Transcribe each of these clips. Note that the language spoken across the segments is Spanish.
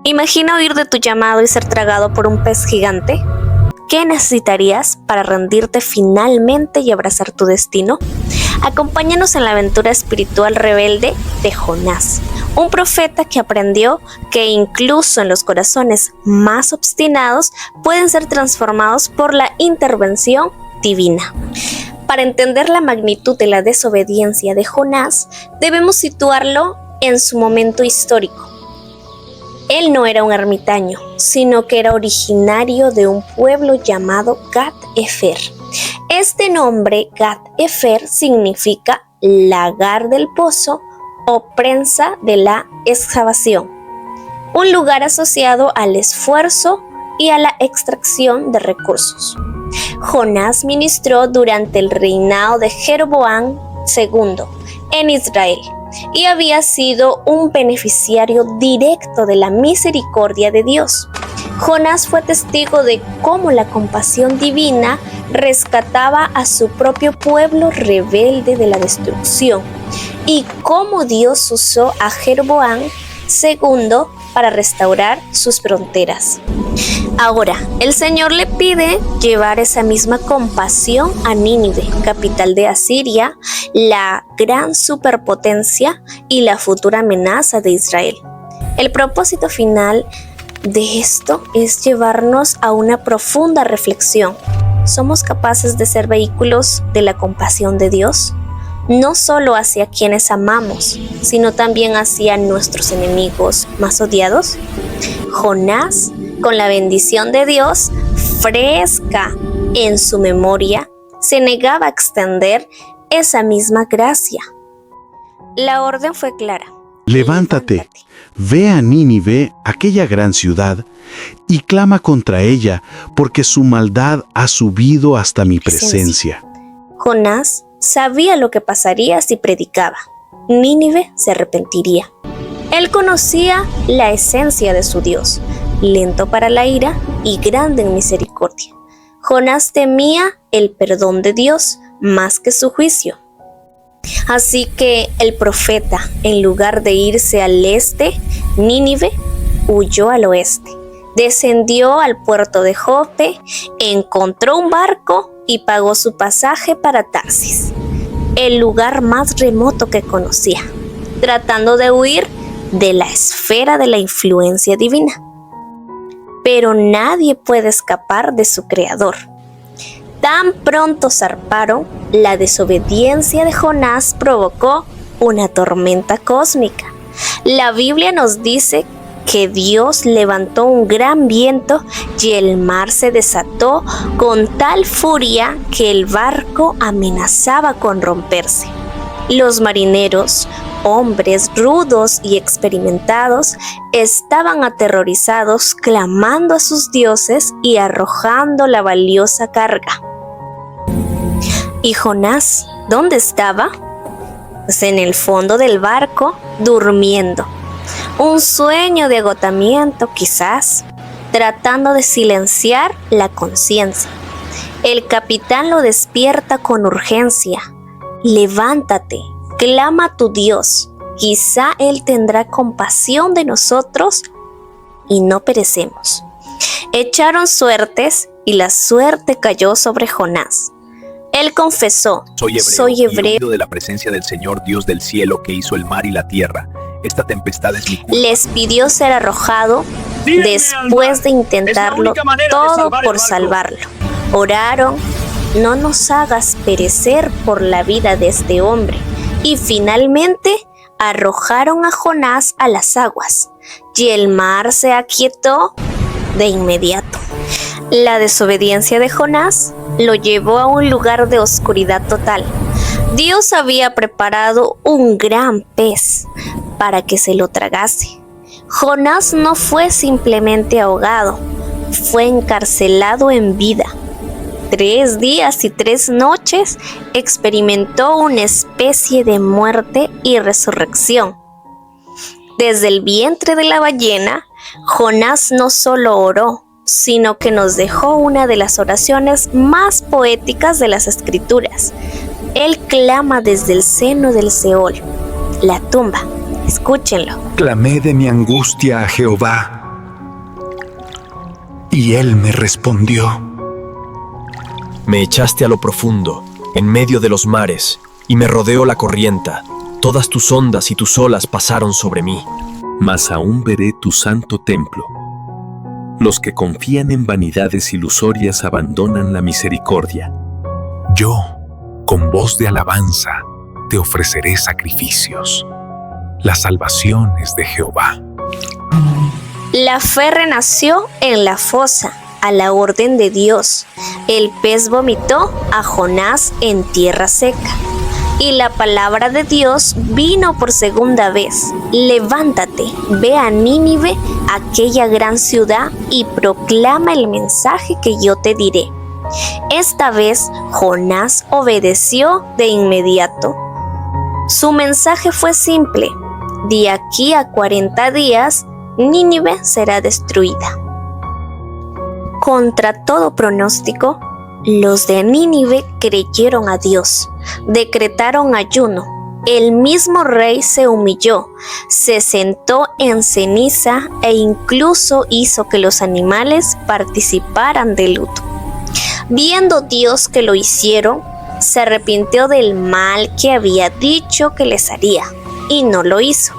Imagina huir de tu llamado y ser tragado por un pez gigante. ¿Qué necesitarías para rendirte finalmente y abrazar tu destino? Acompáñanos en la aventura espiritual rebelde de Jonás, un profeta que aprendió que incluso en los corazones más obstinados pueden ser transformados por la intervención divina. Para entender la magnitud de la desobediencia de Jonás, debemos situarlo en su momento histórico. Él no era un ermitaño, sino que era originario de un pueblo llamado Gat-Hefer. Este nombre, Gat-Hefer, significa lagar del pozo o prensa de la excavación, un lugar asociado al esfuerzo y a la extracción de recursos. Jonás ministró durante el reinado de Jeroboam II en Israel y había sido un beneficiario directo de la misericordia de Dios. Jonás fue testigo de cómo la compasión divina rescataba a su propio pueblo rebelde de la destrucción y cómo Dios usó a Jeroboam II para restaurar sus fronteras. Ahora, el Señor le pide llevar esa misma compasión a Nínive, capital de Asiria, la gran superpotencia y la futura amenaza de Israel. El propósito final de esto es llevarnos a una profunda reflexión. ¿Somos capaces de ser vehículos de la compasión de Dios? No solo hacia quienes amamos, sino también hacia nuestros enemigos más odiados. Jonás, con la bendición de Dios fresca en su memoria, se negaba a extender esa misma gracia. La orden fue clara. Levántate, ve a Nínive, aquella gran ciudad, y clama contra ella, porque su maldad ha subido hasta mi presencia. Jonás sabía lo que pasaría si predicaba. Nínive se arrepentiría. Él conocía la esencia de su Dios, lento para la ira y grande en misericordia. Jonás temía el perdón de Dios más que su juicio. Así que el profeta, en lugar de irse al este, Nínive, huyó al oeste. Descendió al puerto de Jope, encontró un barco y pagó su pasaje para Tarsis, el lugar más remoto que conocía, tratando de huir de la esfera de la influencia divina. Pero nadie puede escapar de su Creador. Tan pronto zarparon, la desobediencia de Jonás provocó una tormenta cósmica. La Biblia nos dice que Dios levantó un gran viento y el mar se desató con tal furia que el barco amenazaba con romperse. Los marineros, hombres rudos y experimentados, estaban aterrorizados, clamando a sus dioses y arrojando la valiosa carga. ¿Y Jonás dónde estaba? Pues en el fondo del barco, durmiendo. Un sueño de agotamiento, quizás, tratando de silenciar la conciencia. El capitán lo despierta con urgencia. Levántate, clama a tu Dios. Quizá Él tendrá compasión de nosotros y no perecemos. Echaron suertes y la suerte cayó sobre Jonás. Él confesó: soy hebreo. Y huido de la presencia del Señor Dios del cielo que hizo el mar y la tierra. Esta tempestad es mi culpa. Les pidió ser arrojado después de intentarlo todo por salvarlo. Oraron: no nos hagas perecer por la vida de este hombre. Y finalmente arrojaron a Jonás a las aguas, y el mar se aquietó de inmediato. La desobediencia de Jonás lo llevó a un lugar de oscuridad total. Dios había preparado un gran pez para que se lo tragase. Jonás no fue simplemente ahogado, fue encarcelado en vida. 3 días y 3 noches experimentó una especie de muerte y resurrección. Desde el vientre de la ballena, Jonás no solo oró, sino que nos dejó una de las oraciones más poéticas de las Escrituras. Él clama desde el seno del Seol, la tumba. Escúchenlo. Clamé de mi angustia a Jehová, Y él me respondió: Me echaste a lo profundo, en medio de los mares, y me rodeó la corrienta. Todas tus ondas y tus olas pasaron sobre mí. Mas aún veré tu santo templo. Los que confían en vanidades ilusorias abandonan la misericordia. Yo, con voz de alabanza, te ofreceré sacrificios. La salvación es de Jehová. La fe renació en la fosa, a la orden de Dios. El pez vomitó a Jonás en tierra seca. Y la palabra de Dios vino por segunda vez. Levántate, ve a Nínive, aquella gran ciudad, y proclama el mensaje que yo te diré. Esta vez Jonás obedeció de inmediato. Su mensaje fue simple: de aquí a 40 días, Nínive será destruida. Contra todo pronóstico, los de Nínive creyeron a Dios, decretaron ayuno. El mismo rey se humilló, se sentó en ceniza e incluso hizo que los animales participaran del luto. Viendo Dios que lo hicieron, se arrepintió del mal que había dicho que les haría y no lo hizo.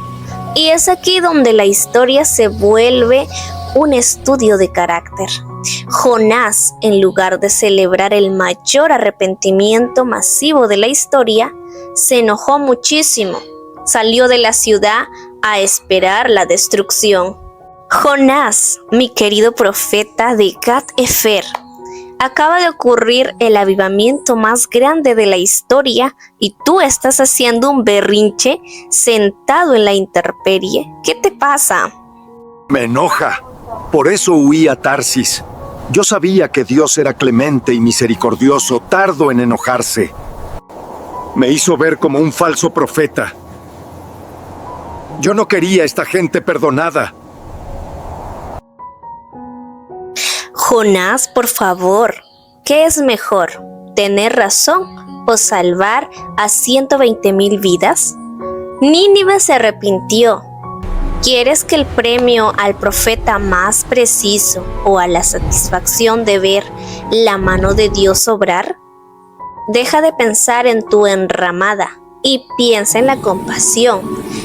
Y es aquí donde la historia se vuelve un estudio de carácter. Jonás, en lugar de celebrar el mayor arrepentimiento masivo de la historia, se enojó muchísimo. Salió de la ciudad a esperar la destrucción. Jonás, mi querido profeta de Gat-Efer, acaba de ocurrir el avivamiento más grande de la historia y tú estás haciendo un berrinche sentado en la intemperie. ¿Qué te pasa? Me enoja. Por eso huí a Tarsis. Yo sabía que Dios era clemente y misericordioso, tardo en enojarse. Me hizo ver como un falso profeta. Yo no quería a esta gente perdonada. Jonás, por favor, ¿qué es mejor? ¿Tener razón o salvar a 120,000 vidas? Nínive se arrepintió. ¿Quieres que el premio al profeta más preciso o a la satisfacción de ver la mano de Dios obrar? Deja de pensar en tu enramada y piensa en la compasión,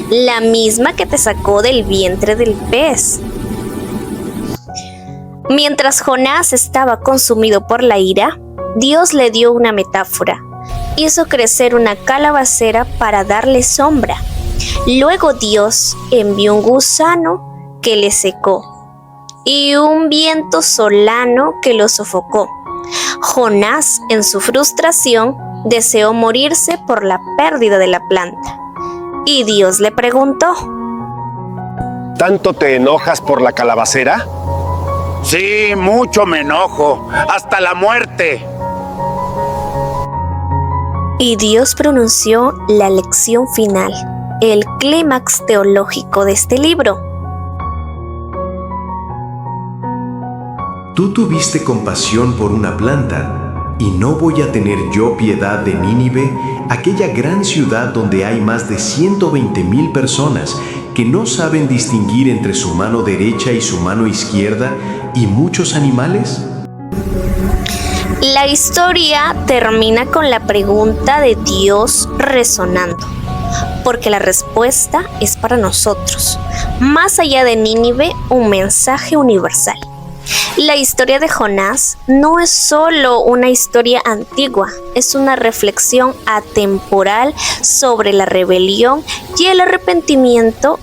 la misma que te sacó del vientre del pez. Mientras Jonás estaba consumido por la ira, Dios le dio una metáfora. Hizo crecer una calabacera para darle sombra. Luego Dios envió un gusano que le secó y un viento solano que lo sofocó. Jonás, en su frustración, deseó morirse por la pérdida de la planta. Y Dios le preguntó: ¿Tanto te enojas por la calabacera? Sí, mucho me enojo, hasta la muerte. Y Dios pronunció la lección final, el clímax teológico de este libro. Tú tuviste compasión por una planta, y no voy a tener yo piedad de Nínive, aquella gran ciudad donde hay más de 120,000 personas que no saben distinguir entre su mano derecha y su mano izquierda, y muchos animales. La historia termina con la pregunta de Dios resonando, porque la respuesta es para nosotros. Más allá de Nínive, un mensaje universal. La historia de Jonás no es solo una historia antigua, es una reflexión atemporal sobre la rebelión y el arrepentimiento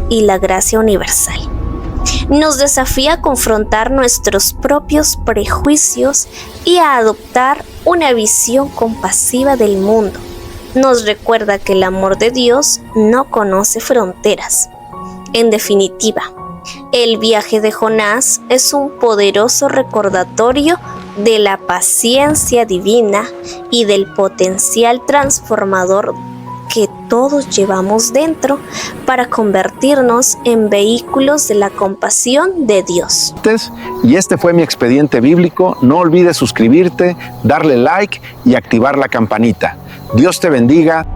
y la gracia universal. Nos desafía a confrontar nuestros propios prejuicios y a adoptar una visión compasiva del mundo. Nos recuerda que el amor de Dios no conoce fronteras. En definitiva, el viaje de Jonás es un poderoso recordatorio de la paciencia divina y del potencial transformador que todos llevamos dentro para convertirnos en vehículos de la compasión de Dios. Y este fue mi expediente bíblico. No olvides suscribirte, darle like y activar la campanita. Dios te bendiga.